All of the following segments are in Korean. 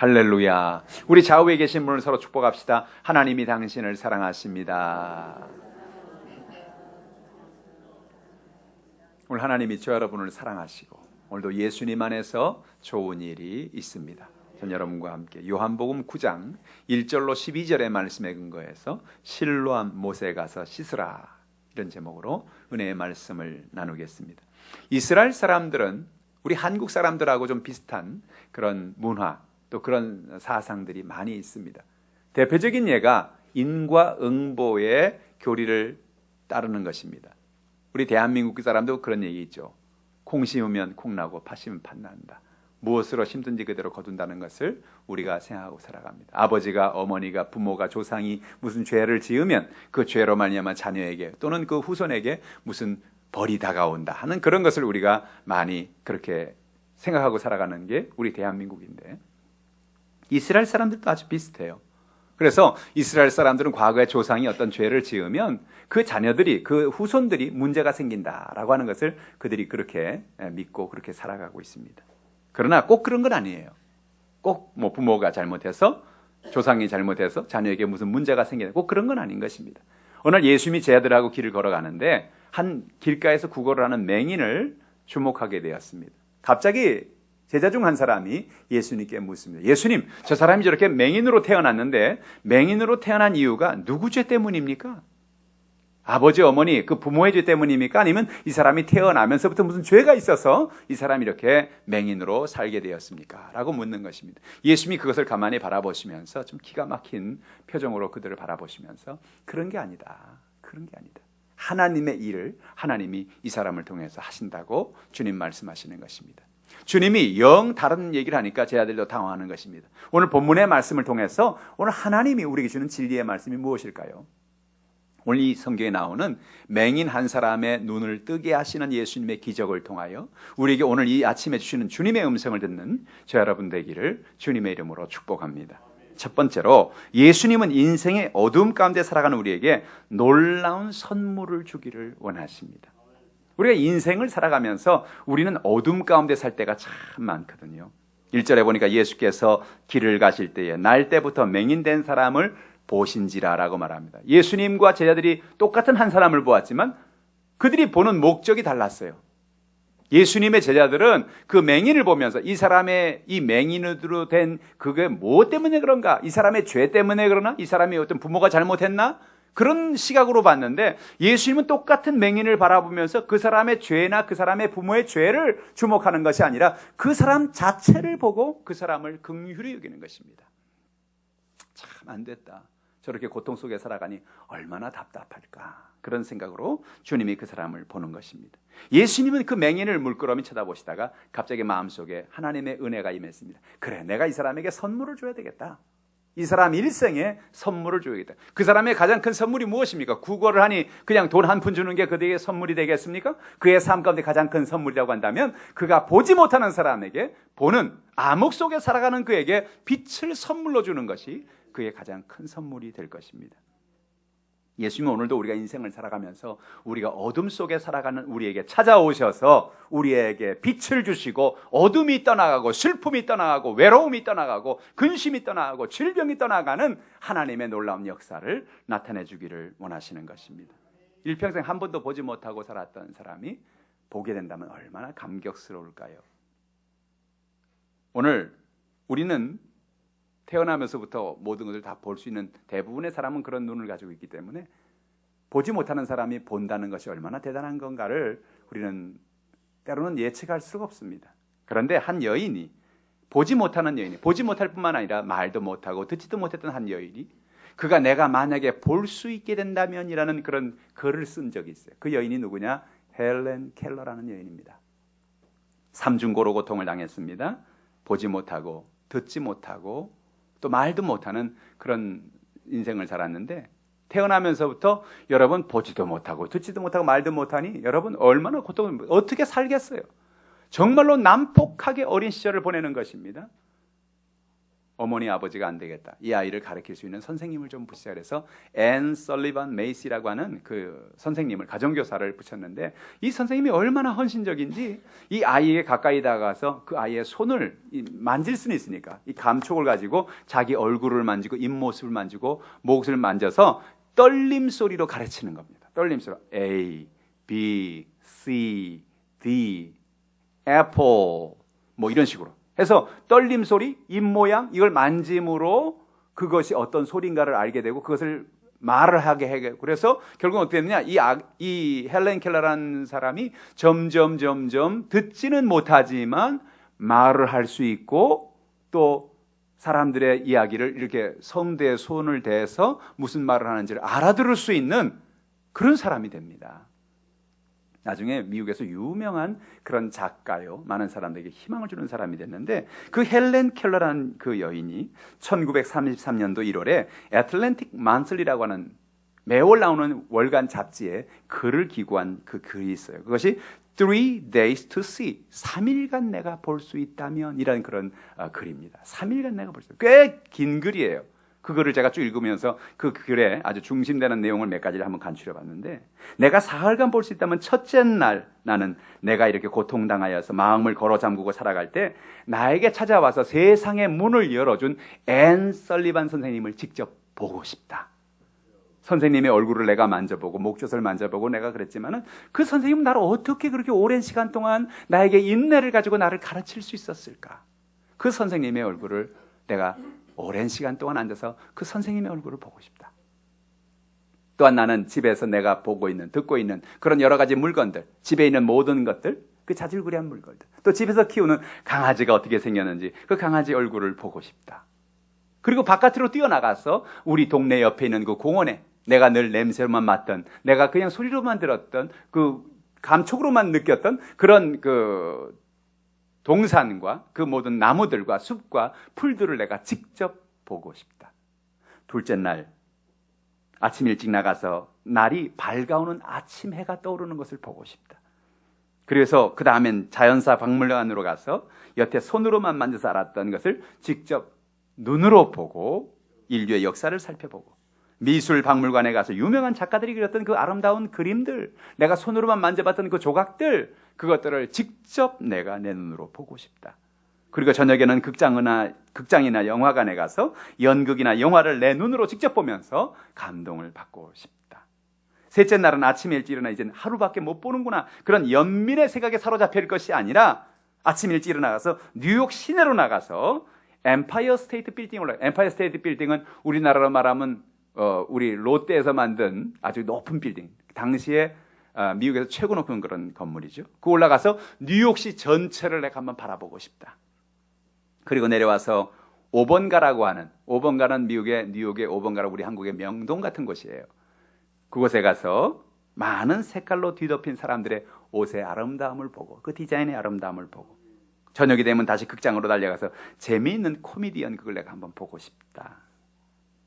할렐루야. 우리 좌우에 계신 분을 서로 축복합시다. 하나님이 당신을 사랑하십니다. 오늘 하나님이 저 여러분을 사랑하시고 오늘도 예수님 안에서 좋은 일이 있습니다. 전 여러분과 함께 요한복음 9장 1절로 12절의 말씀에 근거해서 실로암 못에 가서 씻으라, 이런 제목으로 은혜의 말씀을 나누겠습니다. 이스라엘 사람들은 우리 한국 사람들하고 좀 비슷한 그런 문화, 또 그런 사상들이 많이 있습니다. 대표적인 예가 인과응보의 교리를 따르는 것입니다. 우리 대한민국 사람도 그런 얘기 있죠. 콩 심으면 콩 나고 팥 심으면 팥 난다. 무엇으로 심든지 그대로 거둔다는 것을 우리가 생각하고 살아갑니다. 아버지가, 어머니가, 부모가, 조상이 무슨 죄를 지으면 그 죄로 말미암아 자녀에게 또는 그 후손에게 무슨 벌이 다가온다 하는 그런 것을 우리가 많이 그렇게 생각하고 살아가는 게 우리 대한민국인데, 이스라엘 사람들도 아주 비슷해요. 그래서 이스라엘 사람들은 과거에 조상이 어떤 죄를 지으면 그 자녀들이, 그 후손들이 문제가 생긴다라고 하는 것을 그들이 그렇게 믿고 그렇게 살아가고 있습니다. 그러나 꼭 그런 건 아니에요. 꼭 뭐 부모가 잘못해서, 조상이 잘못해서 자녀에게 무슨 문제가 생긴다, 꼭 그런 건 아닌 것입니다. 오늘 예수님이 제자들하고 길을 걸어가는데 한 길가에서 구걸을 하는 맹인을 주목하게 되었습니다. 갑자기 제자 중 한 사람이 예수님께 묻습니다. 예수님, 저 사람이 저렇게 맹인으로 태어났는데 맹인으로 태어난 이유가 누구 죄 때문입니까? 아버지, 어머니, 그 부모의 죄 때문입니까? 아니면 이 사람이 태어나면서부터 무슨 죄가 있어서 이 사람이 이렇게 맹인으로 살게 되었습니까? 라고 묻는 것입니다. 예수님이 그것을 가만히 바라보시면서 좀 기가 막힌 표정으로 그들을 바라보시면서 그런 게 아니다. 그런 게 아니다. 하나님의 일을 하나님이 이 사람을 통해서 하신다고 주님 말씀하시는 것입니다. 주님이 영 다른 얘기를 하니까 제자들도 당황하는 것입니다. 오늘 본문의 말씀을 통해서 오늘 하나님이 우리에게 주는 진리의 말씀이 무엇일까요? 오늘 이 성경에 나오는 맹인 한 사람의 눈을 뜨게 하시는 예수님의 기적을 통하여 우리에게 오늘 이 아침에 주시는 주님의 음성을 듣는 저 여러분 되기를 주님의 이름으로 축복합니다. 첫 번째로, 예수님은 인생의 어두움 가운데 살아가는 우리에게 놀라운 선물을 주기를 원하십니다. 우리가 인생을 살아가면서 우리는 어둠 가운데 살 때가 참 많거든요. 1절에 보니까 예수께서 길을 가실 때에 날 때부터 맹인된 사람을 보신지라라고 말합니다. 예수님과 제자들이 똑같은 한 사람을 보았지만 그들이 보는 목적이 달랐어요. 예수님의 제자들은 그 맹인을 보면서 이 사람의 이 맹인으로 된 그게 뭐 때문에 그런가? 이 사람의 죄 때문에 그러나? 이 사람이 어떤 부모가 잘못했나? 그런 시각으로 봤는데 예수님은 똑같은 맹인을 바라보면서 그 사람의 죄나 그 사람의 부모의 죄를 주목하는 것이 아니라 그 사람 자체를 보고 그 사람을 긍휼히 여기는 것입니다. 참 안 됐다. 저렇게 고통 속에 살아가니 얼마나 답답할까. 그런 생각으로 주님이 그 사람을 보는 것입니다. 예수님은 그 맹인을 물끄러미 쳐다보시다가 갑자기 마음속에 하나님의 은혜가 임했습니다. 그래, 내가 이 사람에게 선물을 줘야 되겠다. 이 사람 일생에 선물을 줘야겠다. 그 사람의 가장 큰 선물이 무엇입니까? 구걸을 하니 그냥 돈 한 푼 주는 게 그에게 선물이 되겠습니까? 그의 삶 가운데 가장 큰 선물이라고 한다면 그가 보지 못하는 사람에게, 보는 암흑 속에 살아가는 그에게 빛을 선물로 주는 것이 그의 가장 큰 선물이 될 것입니다. 예수님은 오늘도 우리가 인생을 살아가면서 우리가 어둠 속에 살아가는 우리에게 찾아오셔서 우리에게 빛을 주시고 어둠이 떠나가고 슬픔이 떠나가고 외로움이 떠나가고 근심이 떠나가고 질병이 떠나가는 하나님의 놀라운 역사를 나타내 주기를 원하시는 것입니다. 일평생 한 번도 보지 못하고 살았던 사람이 보게 된다면 얼마나 감격스러울까요? 오늘 우리는 태어나면서부터 모든 것을 다 볼 수 있는 대부분의 사람은 그런 눈을 가지고 있기 때문에 보지 못하는 사람이 본다는 것이 얼마나 대단한 건가를 우리는 때로는 예측할 수가 없습니다. 그런데 한 여인이, 보지 못하는 여인이, 보지 못할 뿐만 아니라 말도 못하고 듣지도 못했던 한 여인이 그가 내가 만약에 볼 수 있게 된다면이라는 그런 글을 쓴 적이 있어요. 그 여인이 누구냐? 헬렌 켈러라는 여인입니다. 삼중고로 고통을 당했습니다. 보지 못하고 듣지 못하고 또 말도 못하는 그런 인생을 살았는데 태어나면서부터 여러분 보지도 못하고 듣지도 못하고 말도 못하니 여러분 얼마나 고통을, 어떻게 살겠어요? 정말로 난폭하게 어린 시절을 보내는 것입니다. 어머니 아버지가 안 되겠다. 이 아이를 가르칠 수 있는 선생님을 좀 붙이자 그래서 앤 설리반 메이시라고 하는 그 선생님을, 가정교사를 붙였는데 이 선생님이 얼마나 헌신적인지 이 아이에게 가까이 다가가서 그 아이의 손을 만질 수는 있으니까 이 감촉을 가지고 자기 얼굴을 만지고 입모습을 만지고 목을 만져서 떨림 소리로 가르치는 겁니다. 떨림 소리. A, B, C, D, Apple 뭐 이런 식으로 해서 떨림 소리, 입 모양 이걸 만짐으로 그것이 어떤 소리인가를 알게 되고 그것을 말을 하게 하고 그래서 결국 어떻게 됐느냐 이 헬렌 켈러라는 사람이 점점 듣지는 못하지만 말을 할 수 있고 또 사람들의 이야기를 이렇게 성대에 손을 대서 무슨 말을 하는지를 알아들을 수 있는 그런 사람이 됩니다. 나중에 미국에서 유명한 그런 작가요. 많은 사람들에게 희망을 주는 사람이 됐는데 그 헬렌 켈러라는 그 여인이 1933년도 1월에 애틀랜틱 만슬리라고 하는 매월 나오는 월간 잡지에 글을 기고한 그 글이 있어요. 그것이 3 days to see, 3일간 내가 볼 수 있다면 이라는 그런 글입니다. 3일간 내가 볼 수 있다. 꽤 긴 글이에요. 그거를 제가 쭉 읽으면서 그 글에 아주 중심되는 내용을 몇 가지를 한번 간추려 봤는데 내가 사흘간 볼 수 있다면 첫째 날 나는 내가 이렇게 고통당하여서 마음을 걸어 잠그고 살아갈 때 나에게 찾아와서 세상의 문을 열어준 앤 설리반 선생님을 직접 보고 싶다. 선생님의 얼굴을 내가 만져보고 목젖을 만져보고 내가 그랬지만은 그 선생님은 나를 어떻게 그렇게 오랜 시간 동안 나에게 인내를 가지고 나를 가르칠 수 있었을까? 그 선생님의 얼굴을 내가 오랜 시간 동안 앉아서 그 선생님의 얼굴을 보고 싶다. 또한 나는 집에서 내가 보고 있는, 듣고 있는 그런 여러 가지 물건들, 집에 있는 모든 것들, 그 자질구레한 물건들, 또 집에서 키우는 강아지가 어떻게 생겼는지 그 강아지 얼굴을 보고 싶다. 그리고 바깥으로 뛰어나가서 우리 동네 옆에 있는 그 공원에 내가 늘 냄새로만 맡던, 내가 그냥 소리로만 들었던, 그 감촉으로만 느꼈던 그런 그 동산과 그 모든 나무들과 숲과 풀들을 내가 직접 보고 싶다. 둘째 날 아침 일찍 나가서 날이 밝아오는 아침 해가 떠오르는 것을 보고 싶다. 그래서 그 다음엔 자연사 박물관으로 가서 여태 손으로만 만져서 알았던 것을 직접 눈으로 보고 인류의 역사를 살펴보고 미술 박물관에 가서 유명한 작가들이 그렸던 그 아름다운 그림들, 내가 손으로만 만져봤던 그 조각들, 그것들을 직접 내가 내 눈으로 보고 싶다. 그리고 저녁에는 극장이나 영화관에 가서 연극이나 영화를 내 눈으로 직접 보면서 감동을 받고 싶다. 셋째 날은 아침에 일찍 일어나 이제는 하루밖에 못 보는구나. 그런 연민의 생각에 사로잡힐 것이 아니라 아침 일찍 일어나가서 뉴욕 시내로 나가서 엠파이어 스테이트 빌딩에 올라가요. 엠파이어 스테이트 빌딩은 우리나라로 말하면 우리 롯데에서 만든 아주 높은 빌딩. 당시에 미국에서 최고 높은 그런 건물이죠. 그 올라가서 뉴욕시 전체를 내가 한번 바라보고 싶다. 그리고 내려와서 오번가라고 하는, 오번가는 뉴욕의 5번가라고 우리 한국의 명동 같은 곳이에요. 그곳에 가서 많은 색깔로 뒤덮인 사람들의 옷의 아름다움을 보고 그 디자인의 아름다움을 보고 저녁이 되면 다시 극장으로 달려가서 재미있는 코미디언 그걸 내가 한번 보고 싶다.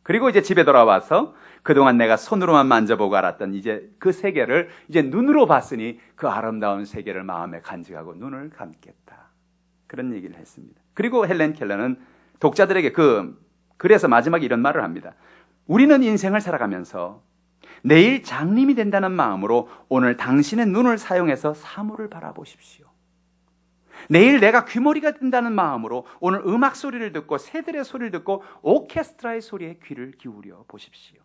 그리고 이제 집에 돌아와서 그동안 내가 손으로만 만져보고 알았던 이제 그 세계를 이제 눈으로 봤으니 그 아름다운 세계를 마음에 간직하고 눈을 감겠다. 그런 얘기를 했습니다. 그리고 헬렌 켈러는 독자들에게 그래서 마지막에 이런 말을 합니다. 우리는 인생을 살아가면서 내일 장님이 된다는 마음으로 오늘 당신의 눈을 사용해서 사물을 바라보십시오. 내일 내가 귀머리가 된다는 마음으로 오늘 음악 소리를 듣고 새들의 소리를 듣고 오케스트라의 소리에 귀를 기울여 보십시오.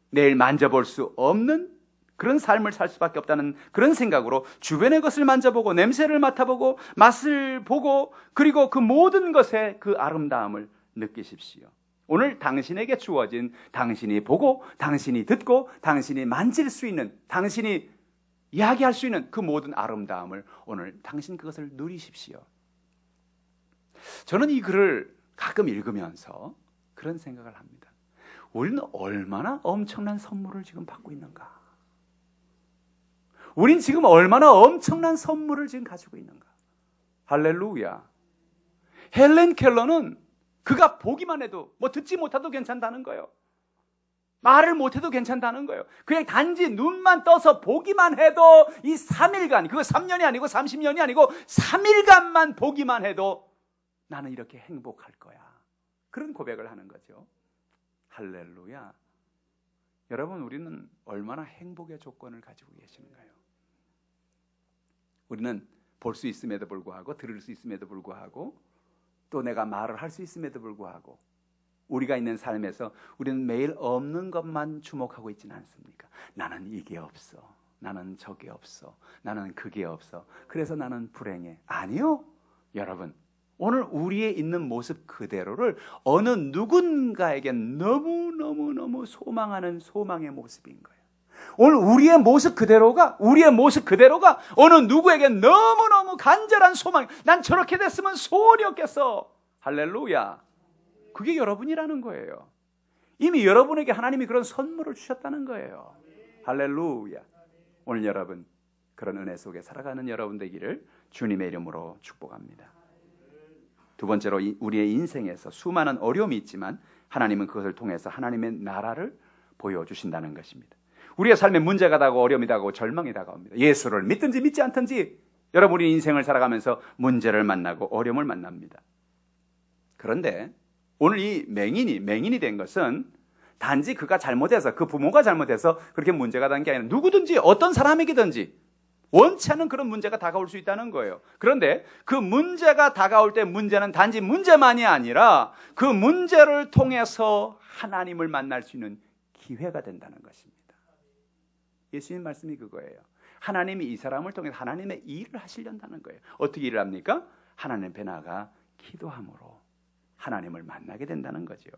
내일 만져볼 수 없는 그런 삶을 살 수밖에 없다는 그런 생각으로 주변의 것을 만져보고 냄새를 맡아보고 맛을 보고 그리고 그 모든 것의 그 아름다움을 느끼십시오. 오늘 당신에게 주어진 당신이 보고 당신이 듣고 당신이 만질 수 있는 당신이 이야기할 수 있는 그 모든 아름다움을 오늘 당신 그것을 누리십시오. 저는 이 글을 가끔 읽으면서 그런 생각을 합니다. 우리는 얼마나 엄청난 선물을 지금 받고 있는가? 우린 지금 얼마나 엄청난 선물을 지금 가지고 있는가? 할렐루야. 헬렌 켈러는 그가 보기만 해도 뭐 듣지 못해도 괜찮다는 거예요. 말을 못해도 괜찮다는 거예요. 그냥 단지 눈만 떠서 보기만 해도 이 3일간, 그거 3년이 아니고 30년이 아니고 3일간만 보기만 해도 나는 이렇게 행복할 거야. 그런 고백을 하는 거죠. 할렐루야. 여러분, 우리는 얼마나 행복의 조건을 가지고 계시는가요? 우리는 볼 수 있음에도 불구하고, 들을 수 있음에도 불구하고, 또 내가 말을 할 수 있음에도 불구하고, 우리가 있는 삶에서 우리는 매일 없는 것만 주목하고 있지는 않습니까? 나는 이게 없어, 나는 저게 없어, 나는 그게 없어, 그래서 나는 불행해. 아니요. 여러분, 오늘 우리의 있는 모습 그대로를 어느 누군가에게 너무너무너무 소망하는 소망의 모습인 거예요. 오늘 우리의 모습 그대로가 어느 누구에게 너무너무 간절한 소망, 난 저렇게 됐으면 소원이 없겠어. 할렐루야. 그게 여러분이라는 거예요. 이미 여러분에게 하나님이 그런 선물을 주셨다는 거예요. 할렐루야. 오늘 여러분, 그런 은혜 속에 살아가는 여러분 되기를 주님의 이름으로 축복합니다. 두 번째로, 우리의 인생에서 수많은 어려움이 있지만 하나님은 그것을 통해서 하나님의 나라를 보여주신다는 것입니다. 우리의 삶에 문제가 다가오고 어려움이 다가오고 절망이 다가옵니다. 예수를 믿든지 믿지 않든지 여러분, 우리 인생을 살아가면서 문제를 만나고 어려움을 만납니다. 그런데 오늘 이 맹인이 된 것은 단지 그가 잘못해서, 그 부모가 잘못해서 그렇게 문제가 된 게 아니라 누구든지 어떤 사람에게든지 원치 않은 그런 문제가 다가올 수 있다는 거예요. 그런데 그 문제가 다가올 때 문제는 단지 문제만이 아니라 그 문제를 통해서 하나님을 만날 수 있는 기회가 된다는 것입니다. 예수님 말씀이 그거예요. 하나님이 이 사람을 통해서 하나님의 일을 하시려는 거예요. 어떻게 일을 합니까? 하나님 앞에 나가 기도함으로 하나님을 만나게 된다는 거죠.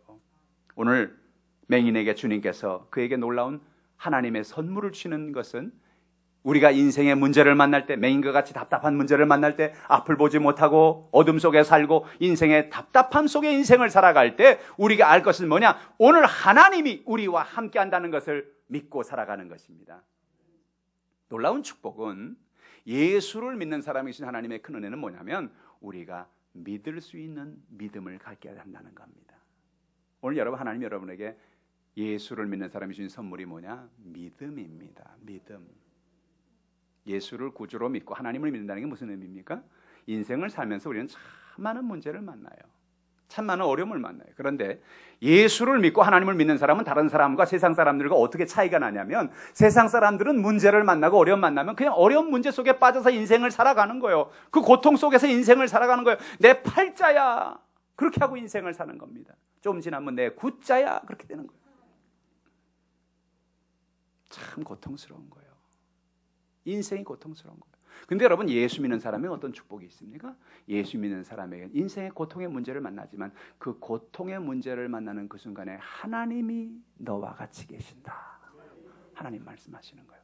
오늘 맹인에게 주님께서 그에게 놀라운 하나님의 선물을 주시는 것은, 우리가 인생의 문제를 만날 때, 맹인과 같이 답답한 문제를 만날 때, 앞을 보지 못하고 어둠 속에 살고 인생의 답답함 속에 인생을 살아갈 때 우리가 알 것은 뭐냐? 오늘 하나님이 우리와 함께 한다는 것을 믿고 살아가는 것입니다. 놀라운 축복은, 예수를 믿는 사람이신 하나님의 큰 은혜는 뭐냐면 우리가 믿을 수 있는 믿음을 갖게 한다는 겁니다. 오늘 여러분, 하나님 여러분에게 예수를 믿는 사람이 주신 선물이 뭐냐? 믿음입니다. 믿음. 예수를 구주로 믿고 하나님을 믿는다는 게 무슨 의미입니까? 인생을 살면서 우리는 참 많은 문제를 만나요. 참 많은 어려움을 만나요. 그런데 예수를 믿고 하나님을 믿는 사람은 다른 사람과 세상 사람들과 어떻게 차이가 나냐면, 세상 사람들은 문제를 만나고 어려움 만나면 그냥 어려운 문제 속에 빠져서 인생을 살아가는 거예요. 그 고통 속에서 인생을 살아가는 거예요. 내 팔자야, 그렇게 하고 인생을 사는 겁니다. 좀 지나면 내 구자야, 그렇게 되는 거예요. 참 고통스러운 거예요. 인생이 고통스러운 거예요. 근데 여러분, 예수 믿는 사람에게 어떤 축복이 있습니까? 예수 믿는 사람에게 인생의 고통의 문제를 만나지만 그 고통의 문제를 만나는 그 순간에 하나님이 너와 같이 계신다. 하나님 말씀하시는 거예요.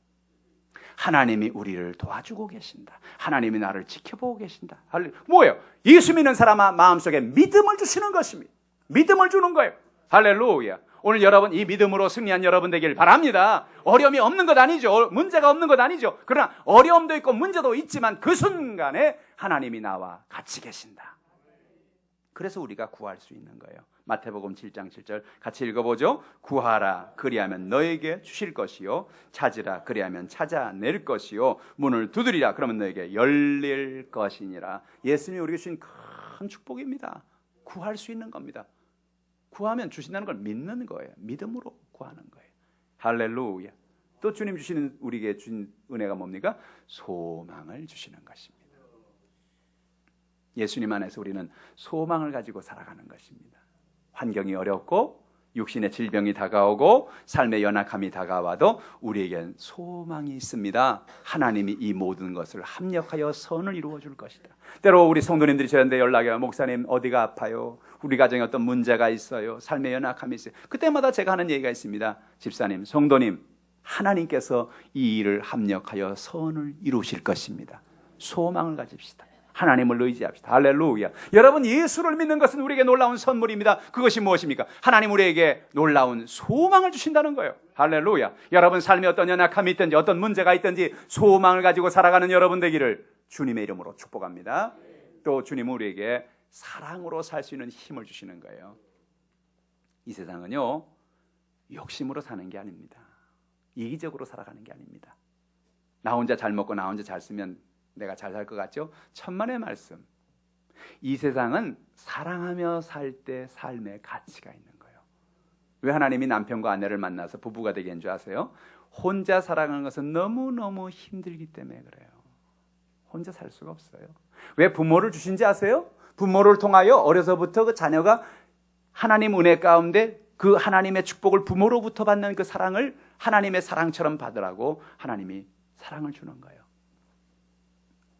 하나님이 우리를 도와주고 계신다. 하나님이 나를 지켜보고 계신다. 뭐예요? 예수 믿는 사람 마음속에 믿음을 주시는 것입니다. 믿음을 주는 거예요. 할렐루야. 오늘 여러분, 이 믿음으로 승리한 여러분 되길 바랍니다. 어려움이 없는 것 아니죠. 문제가 없는 것 아니죠. 그러나 어려움도 있고 문제도 있지만 그 순간에 하나님이 나와 같이 계신다. 그래서 우리가 구할 수 있는 거예요. 마태복음 7장 7절 같이 읽어보죠. 구하라, 그리하면 너에게 주실 것이요, 찾으라, 그리하면 찾아낼 것이요, 문을 두드리라, 그러면 너에게 열릴 것이니라. 예수님이 우리에게 주신 큰 축복입니다. 구할 수 있는 겁니다. 구하면 주신다는 걸 믿는 거예요. 믿음으로 구하는 거예요. 할렐루야. 또 주님 주시는, 우리에게 주신 은혜가 뭡니까? 소망을 주시는 것입니다. 예수님 안에서 우리는 소망을 가지고 살아가는 것입니다. 환경이 어렵고 육신의 질병이 다가오고 삶의 연약함이 다가와도 우리에겐 소망이 있습니다. 하나님이 이 모든 것을 합력하여 선을 이루어 줄 것이다. 때로 우리 성도님들이 저한테 연락이 와요. 목사님, 어디가 아파요? 우리 가정에 어떤 문제가 있어요. 삶의 연약함이 있어요. 그때마다 제가 하는 얘기가 있습니다. 집사님, 성도님, 하나님께서 이 일을 합력하여 선을 이루실 것입니다. 소망을 가집시다. 하나님을 의지합시다. 할렐루야. 여러분, 예수를 믿는 것은 우리에게 놀라운 선물입니다. 그것이 무엇입니까? 하나님 우리에게 놀라운 소망을 주신다는 거예요. 할렐루야. 여러분 삶에 어떤 연약함이 있든지 어떤 문제가 있든지 소망을 가지고 살아가는 여러분 되기를 주님의 이름으로 축복합니다. 또 주님은 우리에게 사랑으로 살 수 있는 힘을 주시는 거예요. 이 세상은요, 욕심으로 사는 게 아닙니다. 이기적으로 살아가는 게 아닙니다. 나 혼자 잘 먹고 나 혼자 잘 쓰면 내가 잘 살 것 같죠? 천만의 말씀. 이 세상은 사랑하며 살 때 삶의 가치가 있는 거예요. 왜 하나님이 남편과 아내를 만나서 부부가 되게 한 줄 아세요? 혼자 살아가는 것은 너무너무 힘들기 때문에 그래요. 혼자 살 수가 없어요. 왜 부모를 주신지 아세요? 부모를 통하여 어려서부터 그 자녀가 하나님 은혜 가운데 그 하나님의 축복을 부모로부터 받는 그 사랑을 하나님의 사랑처럼 받으라고 하나님이 사랑을 주는 거예요.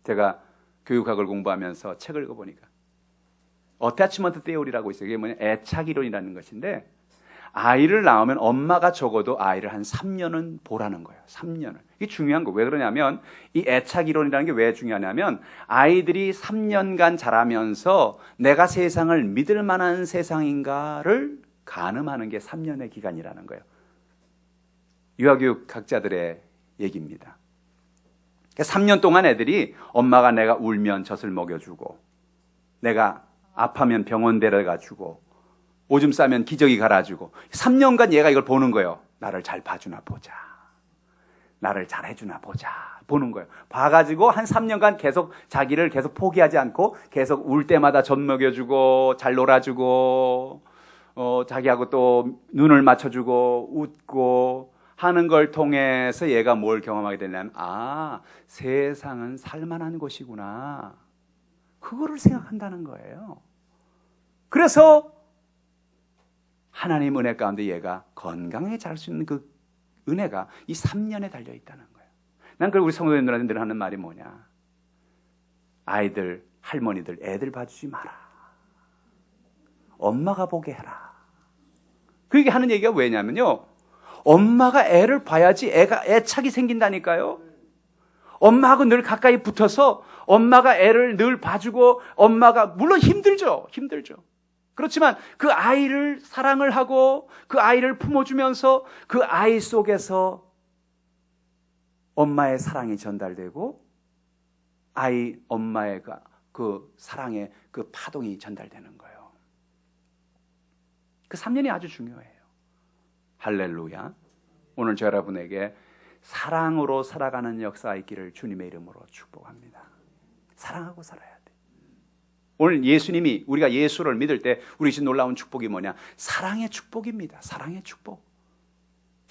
제가 교육학을 공부하면서 책을 읽어보니까 어태치먼트 테오리라고 있어요. 이게 뭐냐, 애착이론이라는 것인데, 아이를 낳으면 엄마가 적어도 아이를 한 3년은 보라는 거예요. 3년을. 이게 중요한 거예요. 왜 그러냐면 이 애착이론이라는 게 왜 중요하냐면 아이들이 3년간 자라면서 내가 세상을 믿을 만한 세상인가를 가늠하는 게 3년의 기간이라는 거예요. 유아교육 학자들의 얘기입니다. 3년 동안 애들이 엄마가 내가 울면 젖을 먹여주고, 내가 아파면 병원 데려가주고, 오줌 싸면 기저귀 갈아주고, 3년간 얘가 이걸 보는 거예요. 나를 잘 봐주나 보자, 나를 잘 해주나 보자 보는 거예요. 봐가지고 한 3년간 계속 자기를 계속 포기하지 않고 계속 울 때마다 젖 먹여주고 잘 놀아주고 자기하고 또 눈을 맞춰주고 웃고 하는 걸 통해서 얘가 뭘 경험하게 되냐면, 아, 세상은 살만한 곳이구나, 그거를 생각한다는 거예요. 그래서 하나님 은혜 가운데 얘가 건강하게 자랄 수 있는 그 은혜가 이 3년에 달려 있다는 거예요. 난 그리고 우리 성도님들한테 늘 하는 말이 뭐냐, 아이들, 할머니들, 애들 봐주지 마라, 엄마가 보게 해라. 그렇게 하는 얘기가 왜냐면요, 엄마가 애를 봐야지 애가 애착이 생긴다니까요. 엄마하고 늘 가까이 붙어서 엄마가 애를 늘 봐주고, 엄마가 물론 힘들죠. 그렇지만 그 아이를 사랑을 하고 그 아이를 품어주면서 그 아이 속에서 엄마의 사랑이 전달되고 엄마의 그 사랑의 그 파동이 전달되는 거예요. 그 3년이 아주 중요해요. 할렐루야. 오늘 저 여러분에게 사랑으로 살아가는 역사가 있기를 주님의 이름으로 축복합니다. 사랑하고 살아야 돼. 오늘 예수님이, 우리가 예수를 믿을 때 우리 집 놀라운 축복이 뭐냐, 사랑의 축복입니다. 사랑의 축복.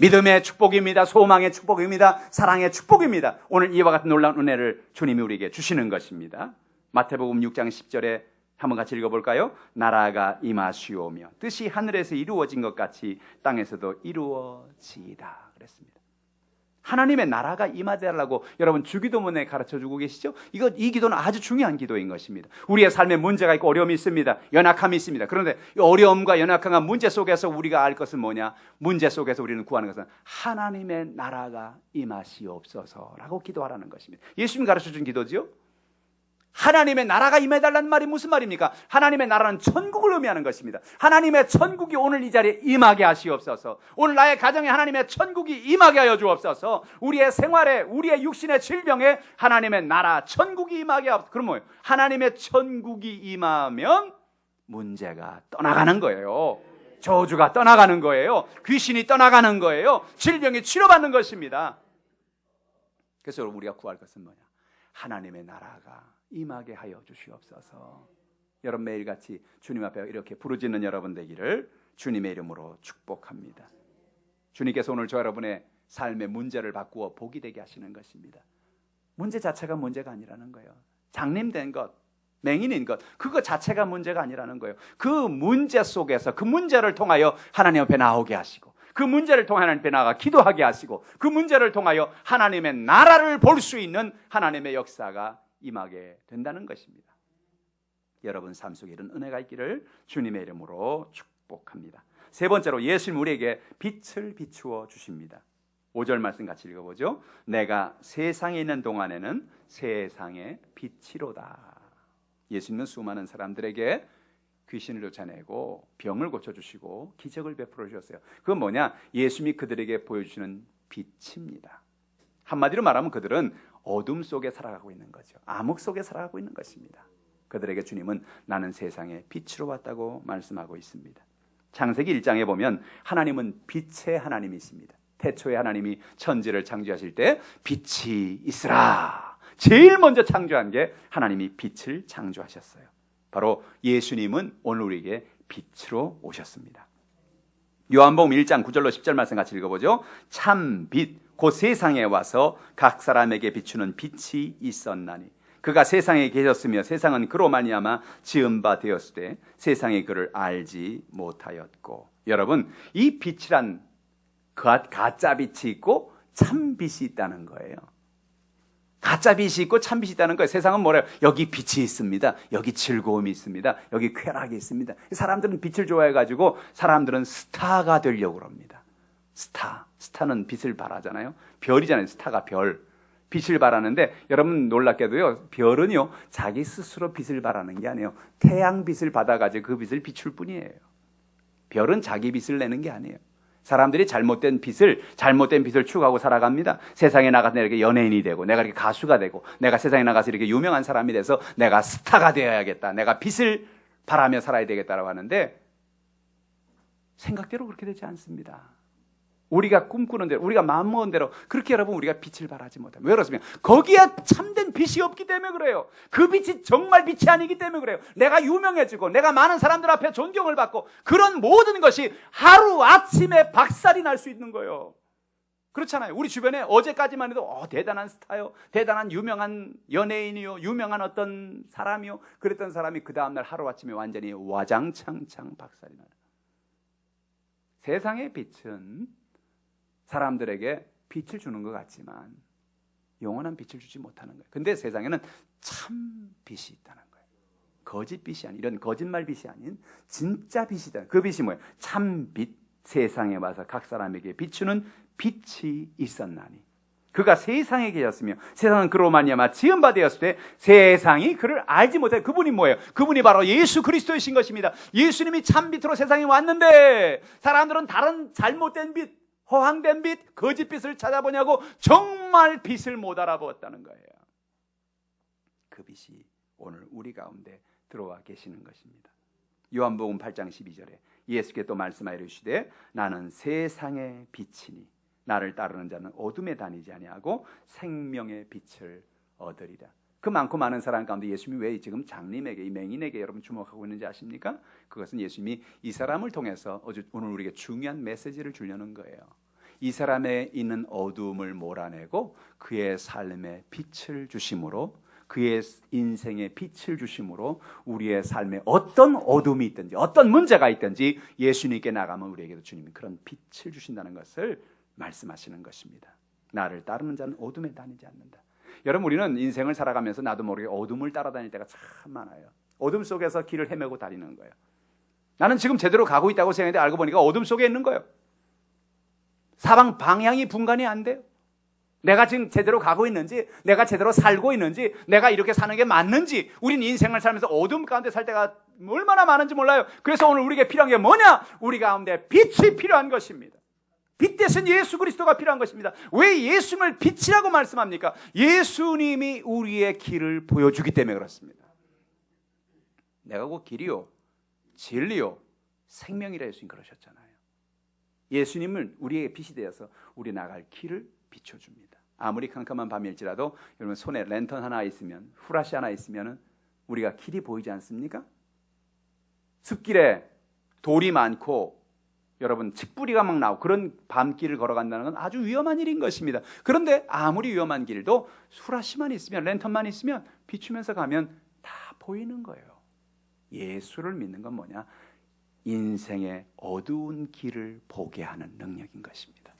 믿음의 축복입니다. 소망의 축복입니다. 사랑의 축복입니다. 오늘 이와 같은 놀라운 은혜를 주님이 우리에게 주시는 것입니다. 마태복음 6장 10절에 한번 같이 읽어볼까요? 나라가 임하시오며 뜻이 하늘에서 이루어진 것 같이 땅에서도 이루어지이다 그랬습니다. 하나님의 나라가 임하되라고 여러분 주기도문에 가르쳐주고 계시죠? 이 기도는 아주 중요한 기도인 것입니다. 우리의 삶에 문제가 있고 어려움이 있습니다. 연약함이 있습니다. 그런데 이 어려움과 연약함과 문제 속에서 우리가 알 것은 뭐냐? 문제 속에서 우리는 구하는 것은 하나님의 나라가 임하시옵소서라고 기도하라는 것입니다. 예수님이 가르쳐준 기도지요? 하나님의 나라가 임해달라는 말이 무슨 말입니까? 하나님의 나라는 천국을 의미하는 것입니다. 하나님의 천국이 오늘 이 자리에 임하게 하시옵소서. 오늘 나의 가정에 하나님의 천국이 임하게 하여 주옵소서. 우리의 생활에, 우리의 육신의 질병에 하나님의 나라, 천국이 임하게 하옵소서. 그럼 뭐예요? 하나님의 천국이 임하면 문제가 떠나가는 거예요. 저주가 떠나가는 거예요. 귀신이 떠나가는 거예요. 질병이 치료받는 것입니다. 그래서 우리가 구할 것은 뭐냐? 하나님의 나라가 임하게 하여 주시옵소서. 여러분 매일같이 주님 앞에 이렇게 부르짖는 여러분 되기를 주님의 이름으로 축복합니다. 주님께서 오늘 저 여러분의 삶의 문제를 바꾸어 복이 되게 하시는 것입니다. 문제 자체가 문제가 아니라는 거예요. 장님된 것, 맹인인 것, 그거 자체가 문제가 아니라는 거예요. 그 문제 속에서 그 문제를 통하여 하나님 앞에 나오게 하시고, 그 문제를 통해 하나님 앞에 나가 기도하게 하시고, 그 문제를 통하여 하나님의 나라를 볼 수 있는 하나님의 역사가 임하게 된다는 것입니다. 여러분 삶 속에 이런 은혜가 있기를 주님의 이름으로 축복합니다. 세 번째로 예수님 우리에게 빛을 비추어 주십니다. 5절 말씀 같이 읽어보죠. 내가 세상에 있는 동안에는 세상의 빛이로다. 예수님은 수많은 사람들에게 귀신을 쫓아내고 병을 고쳐주시고 기적을 베풀어 주셨어요. 그건 뭐냐? 예수님이 그들에게 보여주시는 빛입니다. 한마디로 말하면 그들은 어둠 속에 살아가고 있는 거죠. 암흑 속에 살아가고 있는 것입니다. 그들에게 주님은 나는 세상의 빛으로 왔다고 말씀하고 있습니다. 창세기 1장에 보면 하나님은 빛의 하나님이십니다. 태초에 하나님이 천지를 창조하실 때 빛이 있으라. 제일 먼저 창조한 게 하나님이 빛을 창조하셨어요. 바로 예수님은 오늘 우리에게 빛으로 오셨습니다. 요한복음 1장 9절로 10절 말씀 같이 읽어보죠. 참 빛, 곧 세상에 와서 각 사람에게 비추는 빛이 있었나니 그가 세상에 계셨으며 세상은 그로 말미암아 지은 바 되었으되 세상이 그를 알지 못하였고. 여러분, 이 빛이란 가짜 빛이 있고 참 빛이 있다는 거예요. 가짜 빛이 있고 참 빛이 있다는 거예요. 세상은 뭐래요? 여기 빛이 있습니다. 여기 즐거움이 있습니다. 여기 쾌락이 있습니다. 사람들은 빛을 좋아해가지고 사람들은 스타가 되려고 합니다. 스타는 빛을 발하잖아요. 별이잖아요. 스타가 별. 빛을 발하는데 여러분 놀랍게도요. 별은요. 자기 스스로 빛을 발하는 게 아니에요. 태양 빛을 받아가지고 그 빛을 비출 뿐이에요. 별은 자기 빛을 내는 게 아니에요. 사람들이 잘못된 빛을 추구하고 살아갑니다. 세상에 나가서 이렇게 연예인이 되고 내가 이렇게 가수가 되고 내가 세상에 나가서 이렇게 유명한 사람이 돼서 내가 스타가 되어야겠다. 내가 빛을 바라며 살아야 되겠다라고 하는데 생각대로 그렇게 되지 않습니다. 우리가 꿈꾸는 대로, 우리가 마음먹은 대로 그렇게 여러분 우리가 빛을 발하지 못합니다. 왜 그렇습니까? 거기에 참된 빛이 없기 때문에 그래요. 그 빛이 정말 빛이 아니기 때문에 그래요. 내가 유명해지고 내가 많은 사람들 앞에 존경을 받고 그런 모든 것이 하루아침에 박살이 날 수 있는 거예요. 그렇잖아요. 우리 주변에 어제까지만 해도 대단한 스타요, 대단한 유명한 연예인이요, 유명한 어떤 사람이요, 그랬던 사람이 그 다음날 하루아침에 완전히 와장창창 박살이 나요. 세상의 빛은 사람들에게 빛을 주는 것 같지만 영원한 빛을 주지 못하는 거예요. 근데 세상에는 참 빛이 있다는 거예요. 거짓 빛이 아닌, 이런 거짓말 빛이 아닌 진짜 빛이 있다. 그 빛이 뭐예요? 참 빛, 세상에 와서 각 사람에게 비추는 빛이 있었나니 그가 세상에 계셨으며 세상은 그로 말미암아 지은 바 되었을 때 세상이 그를 알지 못해. 그분이 뭐예요? 그분이 바로 예수 그리스도이신 것입니다. 예수님이 참 빛으로 세상에 왔는데 사람들은 다른 잘못된 빛, 허황된 빛, 거짓 빛을 찾아보냐고 정말 빛을 못 알아보았다는 거예요. 그 빛이 오늘 우리 가운데 들어와 계시는 것입니다. 요한복음 8장 12절에 예수께 또 말씀하여 이르시되 나는 세상의 빛이니 나를 따르는 자는 어둠에 다니지 아니하고 생명의 빛을 얻으리라. 그 많고 많은 사람 가운데 예수님이 왜 지금 장님에게, 이 맹인에게 여러분 주목하고 있는지 아십니까? 그것은 예수님이 이 사람을 통해서 오늘 우리에게 중요한 메시지를 주려는 거예요. 이 사람에 있는 어두움을 몰아내고 그의 삶에 빛을 주심으로, 그의 인생에 빛을 주심으로 우리의 삶에 어떤 어둠이 있든지 어떤 문제가 있든지 예수님께 나가면 우리에게도 주님이 그런 빛을 주신다는 것을 말씀하시는 것입니다. 나를 따르는 자는 어둠에 다니지 않는다. 여러분, 우리는 인생을 살아가면서 나도 모르게 어둠을 따라다닐 때가 참 많아요. 어둠 속에서 길을 헤매고 다니는 거예요. 나는 지금 제대로 가고 있다고 생각했는데 알고 보니까 어둠 속에 있는 거예요. 사방 방향이 분간이 안 돼요. 내가 지금 제대로 가고 있는지, 내가 제대로 살고 있는지, 내가 이렇게 사는 게 맞는지, 우린 인생을 살면서 어둠 가운데 살 때가 얼마나 많은지 몰라요. 그래서 오늘 우리에게 필요한 게 뭐냐? 우리 가운데 빛이 필요한 것입니다. 빛 대신 예수 그리스도가 필요한 것입니다. 왜 예수님을 빛이라고 말씀합니까? 예수님이 우리의 길을 보여주기 때문에 그렇습니다. 내가 곧 길이요, 진리요, 생명이라 예수님 그러셨잖아요. 예수님은 우리의 빛이 되어서 우리 나갈 길을 비춰줍니다. 아무리 캄캄한 밤일지라도 여러분 손에 랜턴 하나 있으면, 후라시 하나 있으면 우리가 길이 보이지 않습니까? 숲길에 돌이 많고 여러분 칡뿌리가 막 나오고 그런 밤길을 걸어간다는 건 아주 위험한 일인 것입니다. 그런데 아무리 위험한 길도 후라시만 있으면, 랜턴만 있으면 비추면서 가면 다 보이는 거예요. 예수를 믿는 건 뭐냐? 인생의 어두운 길을 보게 하는 능력인 것입니다.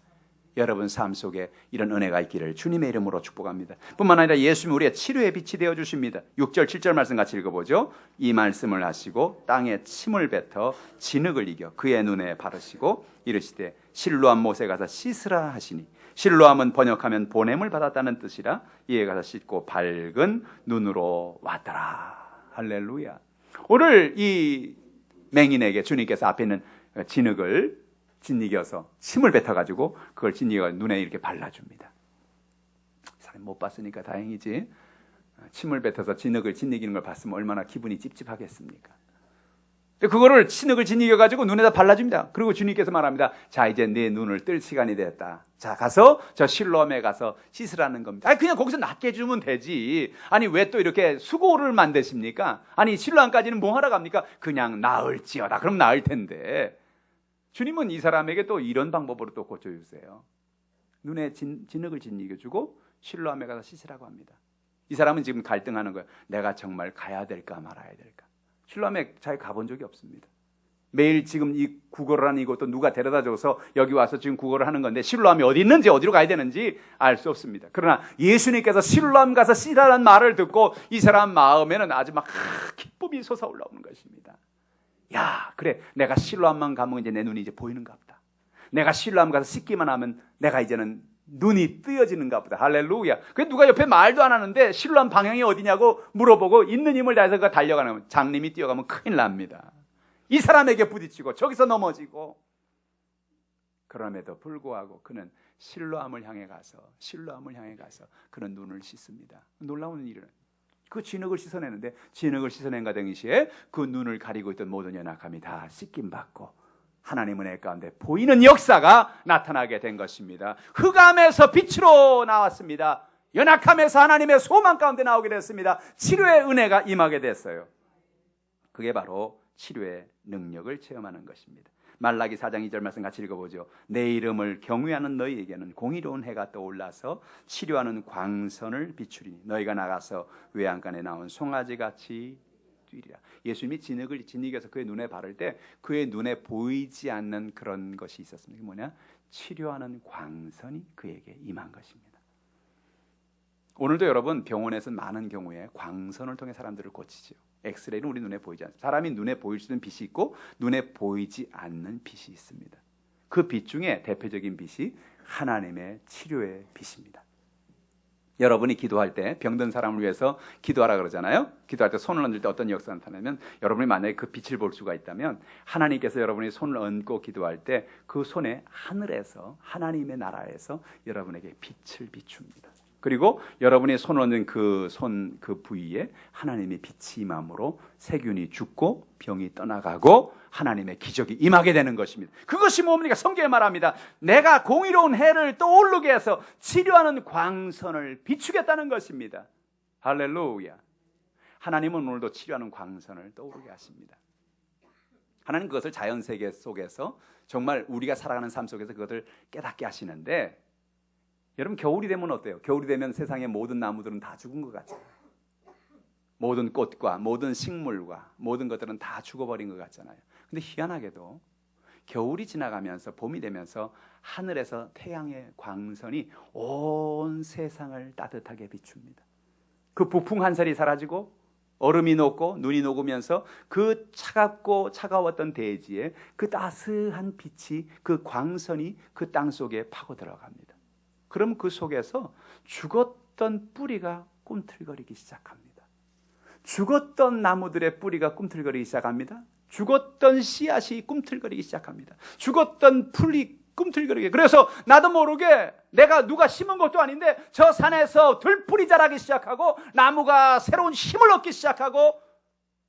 여러분 삶 속에 이런 은혜가 있기를 주님의 이름으로 축복합니다. 뿐만 아니라 예수님이 우리의 치료의 빛이 되어 주십니다. 6절 7절 말씀 같이 읽어보죠. 이 말씀을 하시고 땅에 침을 뱉어 진흙을 이겨 그의 눈에 바르시고 이르시되 실로암 못에 가서 씻으라 하시니, 실로암은 번역하면 보냄을 받았다는 뜻이라. 이에 가서 씻고 밝은 눈으로 왔더라. 할렐루야. 오늘 이 맹인에게 주님께서 앞에 있는 진흙을 짓이겨서 침을 뱉어가지고 그걸 짓이겨 눈에 이렇게 발라줍니다. 사람 못 봤으니까 다행이지. 침을 뱉어서 진흙을 짓이기는 걸 봤으면 얼마나 기분이 찝찝하겠습니까? 그거를 진흙을 지니겨가지고 눈에다 발라줍니다. 그리고 주님께서 말합니다. 자, 이제 내 눈을 뜰 시간이 됐다. 자, 가서 저 실로암에 가서 씻으라는 겁니다. 아니, 그냥 거기서 낫게 주면 되지. 아니, 왜 또 이렇게 수고를 만드십니까? 아니, 실로암까지는 뭐 하러 갑니까? 그냥 나을지어다. 그럼 나을 텐데. 주님은 이 사람에게 또 이런 방법으로 또 고쳐주세요. 눈에 진흙을 지니겨주고 실로암에 가서 씻으라고 합니다. 이 사람은 지금 갈등하는 거예요. 내가 정말 가야 될까 말아야 될까. 실로암에 잘 가본 적이 없습니다. 매일 지금 이 구걸을 하는 이것도 누가 데려다줘서 여기 와서 지금 구걸을 하는 건데 실로암이 어디 있는지 어디로 가야 되는지 알 수 없습니다. 그러나 예수님께서 실로암 가서 씻으라는 말을 듣고 이 사람 마음에는 아주 막 기쁨이 솟아올라오는 것입니다. 야, 그래, 내가 실로암만 가면 이제 내 눈이 이제 보이는가 보다. 내가 실로암 가서 씻기만 하면 내가 이제는 눈이 뜨여지는가 보다. 할렐루야. 그 누가 옆에 말도 안 하는데 실로암 방향이 어디냐고 물어보고 있는 힘을 다해서 그 달려가는 거예요. 장님이 뛰어가면 큰일 납니다. 이 사람에게 부딪히고 저기서 넘어지고. 그럼에도 불구하고 그는 실로암을 향해 가서 그는 눈을 씻습니다. 놀라운 일은 그 진흙을 씻어내는데 진흙을 씻어낸가 동시에 그 눈을 가리고 있던 모든 연약함이 다 씻김받고 하나님의 은혜 가운데 보이는 역사가 나타나게 된 것입니다. 흑암에서 빛으로 나왔습니다. 연약함에서 하나님의 소망 가운데 나오게 됐습니다. 치료의 은혜가 임하게 됐어요. 그게 바로 치료의 능력을 체험하는 것입니다. 말라기 4장 2절 말씀 같이 읽어보죠. 내 이름을 경외하는 너희에게는 공의로운 해가 떠올라서 치료하는 광선을 비추리니 너희가 나가서 외양간에 나온 송아지같이 뛰리라. 예수님이 진흙을 지니겨서 그의 눈에 바를 때 그의 눈에 보이지 않는 그런 것이 있었습니다. 그게 뭐냐? 치료하는 광선이 그에게 임한 것입니다. 오늘도 여러분 병원에서 많은 경우에 광선을 통해 사람들을 고치죠. 엑스레이는 우리 눈에 보이지 않습니다. 사람이 눈에 보일 수 있는 빛이 있고 눈에 보이지 않는 빛이 있습니다. 그 빛 중에 대표적인 빛이 하나님의 치료의 빛입니다. 여러분이 기도할 때 병든 사람을 위해서 기도하라 그러잖아요. 기도할 때 손을 얹을 때 어떤 역사가 나타나면 여러분이 만약에 그 빛을 볼 수가 있다면 하나님께서 여러분이 손을 얹고 기도할 때 그 손에 하늘에서 하나님의 나라에서 여러분에게 빛을 비춥니다. 그리고 여러분이 손을 얹는 그 부위에 하나님의 빛이 임함으로 세균이 죽고 병이 떠나가고 하나님의 기적이 임하게 되는 것입니다. 그것이 뭡니까? 성경에 말합니다. 내가 공의로운 해를 떠오르게 해서 치료하는 광선을 비추겠다는 것입니다. 할렐루야. 하나님은 오늘도 치료하는 광선을 떠오르게 하십니다. 하나님 그것을 자연세계 속에서 정말 우리가 살아가는 삶 속에서 그것을 깨닫게 하시는데 여러분 겨울이 되면 어때요? 겨울이 되면 세상의 모든 나무들은 다 죽은 것 같잖아요. 모든 꽃과 모든 식물과 모든 것들은 다 죽어버린 것 같잖아요. 근데 희한하게도 겨울이 지나가면서 봄이 되면서 하늘에서 태양의 광선이 온 세상을 따뜻하게 비춥니다. 그 부풍 한설이 사라지고 얼음이 녹고 눈이 녹으면서 그 차갑고 차가웠던 대지에 그 따스한 빛이 그 광선이 그 땅 속에 파고 들어갑니다. 그럼 그 속에서 죽었던 뿌리가 꿈틀거리기 시작합니다. 죽었던 나무들의 뿌리가 꿈틀거리기 시작합니다. 죽었던 씨앗이 꿈틀거리기 시작합니다. 죽었던 풀이 꿈틀거리게. 그래서 나도 모르게 내가 누가 심은 것도 아닌데 저 산에서 들풀이 자라기 시작하고 나무가 새로운 힘을 얻기 시작하고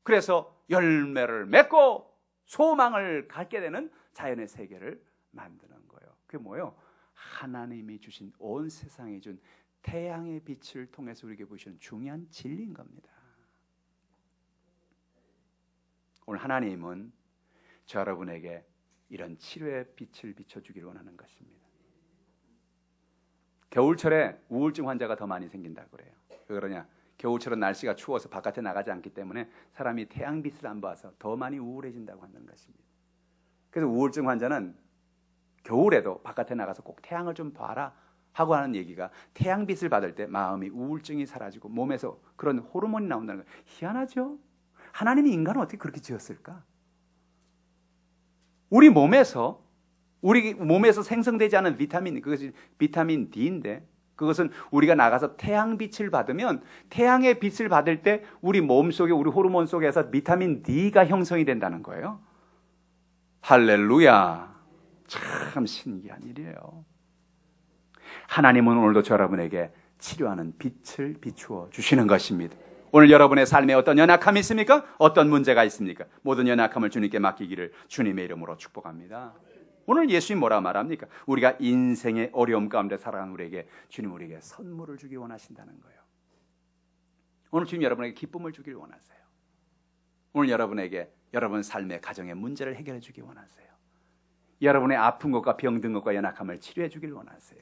그래서 열매를 맺고 소망을 갖게 되는 자연의 세계를 만드는 거예요. 그게 뭐예요? 하나님이 주신 온 세상에 준 태양의 빛을 통해서 우리에게 보시는 중요한 진리인 겁니다. 오늘 하나님은 저 여러분에게 이런 치료의 빛을 비춰주기를 원하는 것입니다. 겨울철에 우울증 환자가 더 많이 생긴다고 그래요. 왜 그러냐? 겨울철은 날씨가 추워서 바깥에 나가지 않기 때문에 사람이 태양빛을 안 봐서 더 많이 우울해진다고 하는 것입니다. 그래서 우울증 환자는 겨울에도 바깥에 나가서 꼭 태양을 좀 봐라 하고 하는 얘기가 태양빛을 받을 때 마음이 우울증이 사라지고 몸에서 그런 호르몬이 나온다는 거예요. 희한하죠? 하나님이 인간을 어떻게 그렇게 지었을까? 우리 몸에서 생성되지 않은 비타민, 그것이 비타민 D인데 그것은 우리가 나가서 태양빛을 받으면 태양의 빛을 받을 때 우리 몸속에 우리 호르몬 속에서 비타민 D가 형성이 된다는 거예요. 할렐루야. 참 신기한 일이에요. 하나님은 오늘도 저 여러분에게 치료하는 빛을 비추어 주시는 것입니다. 오늘 여러분의 삶에 어떤 연약함이 있습니까? 어떤 문제가 있습니까? 모든 연약함을 주님께 맡기기를 주님의 이름으로 축복합니다. 오늘 예수님 뭐라 말합니까? 우리가 인생의 어려움 가운데 살아가는 우리에게 주님 우리에게 선물을 주기 원하신다는 거예요. 오늘 주님 여러분에게 기쁨을 주길 원하세요. 오늘 여러분에게 여러분 삶의 가정의 문제를 해결해 주기 원하세요. 여러분의 아픈 것과 병든 것과 연약함을 치료해 주길 원하세요.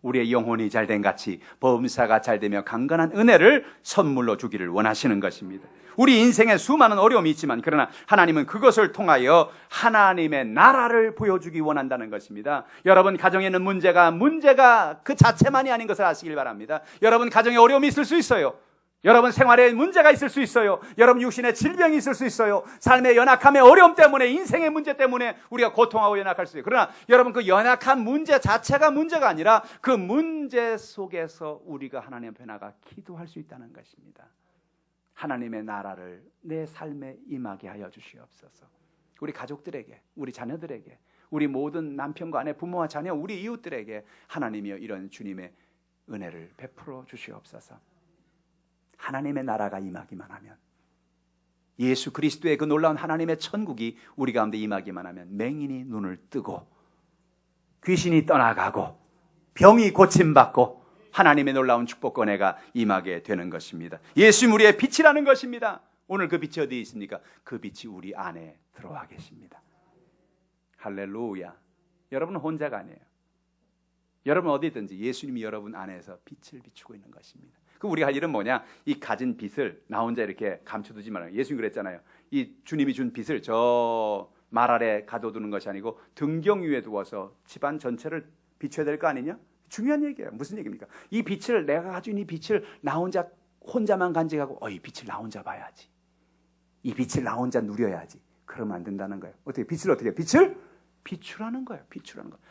우리의 영혼이 잘된 같이 범사가 잘되며 강건한 은혜를 선물로 주기를 원하시는 것입니다. 우리 인생에 수많은 어려움이 있지만 그러나 하나님은 그것을 통하여 하나님의 나라를 보여주기 원한다는 것입니다. 여러분 가정에 있는 문제가 그 자체만이 아닌 것을 아시길 바랍니다. 여러분 가정에 어려움이 있을 수 있어요. 여러분 생활에 문제가 있을 수 있어요. 여러분 육신에 질병이 있을 수 있어요. 삶의 연약함의 어려움 때문에 인생의 문제 때문에 우리가 고통하고 연약할 수 있어요. 그러나 여러분 그 연약한 문제 자체가 문제가 아니라 그 문제 속에서 우리가 하나님 앞에 나가 기도할 수 있다는 것입니다. 하나님의 나라를 내 삶에 임하게 하여 주시옵소서. 우리 가족들에게, 우리 자녀들에게, 우리 모든 남편과 아내, 부모와 자녀, 우리 이웃들에게 하나님이여 이런 주님의 은혜를 베풀어 주시옵소서. 하나님의 나라가 임하기만 하면, 예수 그리스도의 그 놀라운 하나님의 천국이 우리 가운데 임하기만 하면 맹인이 눈을 뜨고 귀신이 떠나가고 병이 고침받고 하나님의 놀라운 축복과 은혜가 임하게 되는 것입니다. 예수님 우리의 빛이라는 것입니다. 오늘 그 빛이 어디에 있습니까? 그 빛이 우리 안에 들어와 계십니다. 할렐루야. 여러분은 혼자가 아니에요. 여러분 어디든지 예수님이 여러분 안에서 빛을 비추고 있는 것입니다. 그럼 우리가 할 일은 뭐냐? 이 가진 빛을 나 혼자 이렇게 감춰두지 말아요. 예수님 그랬잖아요. 이 주님이 준 빛을 저 말 아래 가둬두는 것이 아니고 등경 위에 두어서 집안 전체를 비춰야 될 거 아니냐? 중요한 얘기예요. 무슨 얘기입니까? 이 빛을, 내가 가지고 있는 이 빛을 나 혼자만 간직하고 이 빛을 나 혼자 봐야지. 이 빛을 나 혼자 누려야지. 그러면 안 된다는 거예요. 어떻게 빛을 어떻게 해요? 빛을 비추라는 거예요. 비추라는 거예요.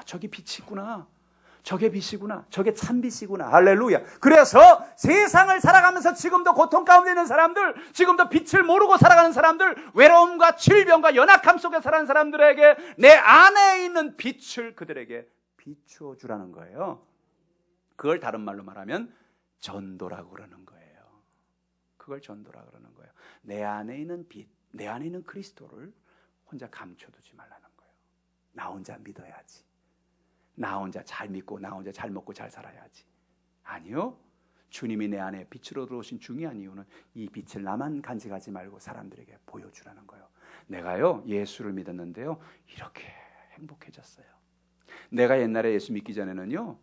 저기 빛이 있구나. 저게 빛이구나. 저게 참 빛이구나. 할렐루야. 그래서 세상을 살아가면서 지금도 고통 가운데 있는 사람들, 지금도 빛을 모르고 살아가는 사람들, 외로움과 질병과 연약함 속에 살아가는 사람들에게 내 안에 있는 빛을 그들에게 비추어 주라는 거예요. 그걸 다른 말로 말하면 전도라고 그러는 거예요. 그걸 전도라고 그러는 거예요. 내 안에 있는 빛, 내 안에 있는 그리스도를 혼자 감춰두지 말라는 거예요. 나 혼자 믿어야지. 나 혼자 잘 믿고 나 혼자 잘 먹고 잘 살아야지. 아니요. 주님이 내 안에 빛으로 들어오신 중요한 이유는 이 빛을 나만 간직하지 말고 사람들에게 보여주라는 거예요. 내가요 예수를 믿었는데요 이렇게 행복해졌어요. 내가 옛날에 예수 믿기 전에는요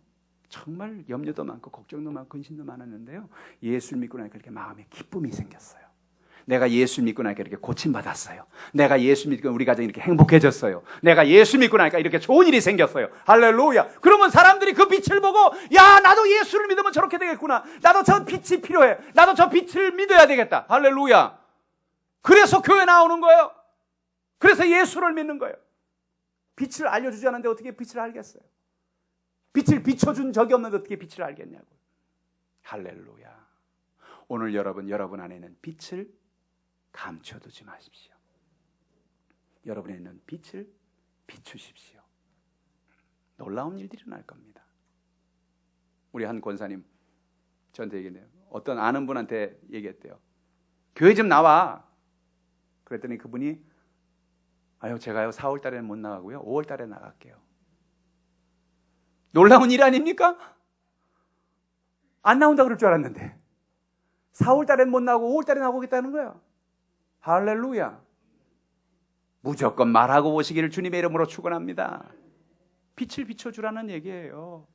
정말 염려도 많고 걱정도 많고 근심도 많았는데요 예수를 믿고 나니까 이렇게 마음에 기쁨이 생겼어요. 내가 예수 믿고 나니까 이렇게 고침받았어요. 내가 예수 믿고 우리 가정이 이렇게 행복해졌어요. 내가 예수 믿고 나니까 이렇게 좋은 일이 생겼어요. 할렐루야. 그러면 사람들이 그 빛을 보고 야 나도 예수를 믿으면 저렇게 되겠구나. 나도 저 빛이 필요해. 나도 저 빛을 믿어야 되겠다. 할렐루야. 그래서 교회 나오는 거예요. 그래서 예수를 믿는 거예요. 빛을 알려주지 않는데 어떻게 빛을 알겠어요? 빛을 비춰준 적이 없는데 어떻게 빛을 알겠냐고. 할렐루야. 오늘 여러분 안에는 빛을 감춰두지 마십시오. 여러분에 있는 빛을 비추십시오. 놀라운 일들이 일어날 겁니다. 우리 한 권사님 저한테 얘기했네요. 어떤 아는 분한테 얘기했대요. 교회 좀 나와. 그랬더니 그분이 제가요 4월 달에는 못 나가고요 5월 달에 나갈게요. 놀라운 일 아닙니까? 안 나온다 그럴 줄 알았는데 4월 달엔 못 나오고 5월 달에 나오겠다는 거야. 할렐루야. 무조건 말하고 오시기를 주님의 이름으로 축원합니다. 빛을 비춰주라는 얘기예요.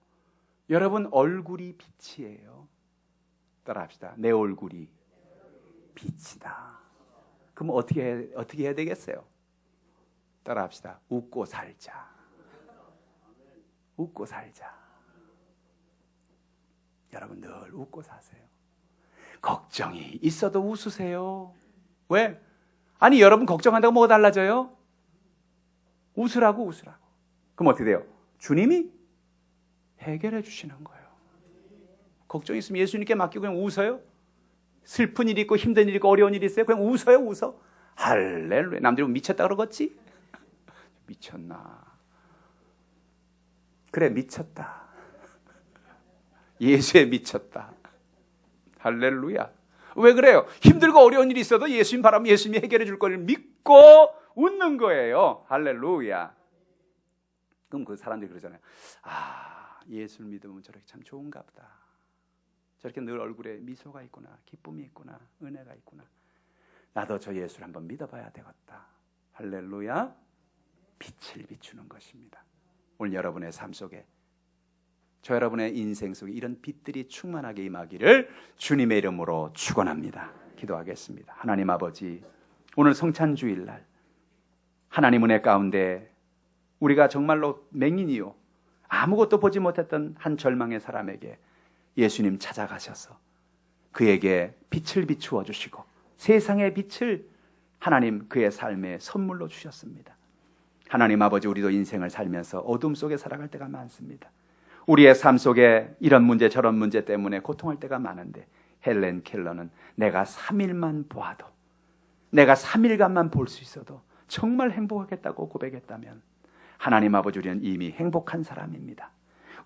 여러분 얼굴이 빛이에요. 따라합시다. 내 얼굴이 빛이다. 그럼 어떻게 해야 되겠어요? 따라합시다. 웃고 살자. 웃고 살자. 여러분 늘 웃고 사세요. 걱정이 있어도 웃으세요. 왜? 아니 여러분 걱정한다고 뭐가 달라져요? 웃으라고. 그럼 어떻게 돼요? 주님이 해결해 주시는 거예요. 걱정 있으면 예수님께 맡기고 그냥 웃어요. 슬픈 일이 있고 힘든 일이 있고 어려운 일이 있어요. 그냥 웃어. 할렐루야. 남들이 미쳤다 그러겠지? 미쳤나? 그래 미쳤다. 예수에 미쳤다. 할렐루야. 왜 그래요? 힘들고 어려운 일이 있어도 예수님 바라면 예수님이 해결해 줄 걸 믿고 웃는 거예요. 할렐루야. 그럼 그 사람들이 그러잖아요. 아, 예수를 믿으면 저렇게 참 좋은가 보다. 저렇게 늘 얼굴에 미소가 있구나, 기쁨이 있구나, 은혜가 있구나. 나도 저 예수를 한번 믿어봐야 되겠다. 할렐루야. 빛을 비추는 것입니다. 오늘 여러분의 삶 속에, 저 여러분의 인생 속에 이런 빛들이 충만하게 임하기를 주님의 이름으로 축원합니다. 기도하겠습니다. 하나님 아버지, 오늘 성찬주일날 하나님 은혜 가운데 우리가 정말로 맹인이요 아무것도 보지 못했던 한 절망의 사람에게 예수님 찾아가셔서 그에게 빛을 비추어 주시고 세상의 빛을 하나님 그의 삶에 선물로 주셨습니다. 하나님 아버지, 우리도 인생을 살면서 어둠 속에 살아갈 때가 많습니다. 우리의 삶 속에 이런 문제 저런 문제 때문에 고통할 때가 많은데 헬렌 켈러는 내가 3일만 보아도, 내가 3일간만 볼 수 있어도 정말 행복하겠다고 고백했다면 하나님 아버지, 우리는 이미 행복한 사람입니다.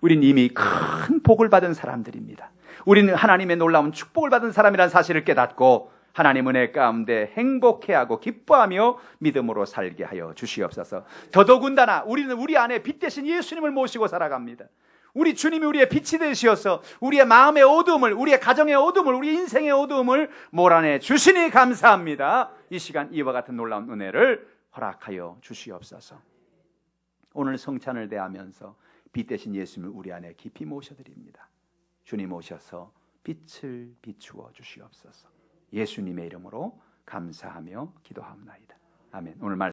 우린 이미 큰 복을 받은 사람들입니다. 우리는 하나님의 놀라운 축복을 받은 사람이라는 사실을 깨닫고 하나님 은혜 가운데 행복해하고 기뻐하며 믿음으로 살게 하여 주시옵소서. 더더군다나 우리는 우리 안에 빛 대신 예수님을 모시고 살아갑니다. 우리 주님이 우리의 빛이 되시어서 우리의 마음의 어두움을, 우리의 가정의 어두움을, 우리 인생의 어두움을 몰아내 주시니 감사합니다. 이 시간 이와 같은 놀라운 은혜를 허락하여 주시옵소서. 오늘 성찬을 대하면서 빛 대신 예수님을 우리 안에 깊이 모셔드립니다. 주님 오셔서 빛을 비추어 주시옵소서. 예수님의 이름으로 감사하며 기도합니다. 아멘. 오늘 말씀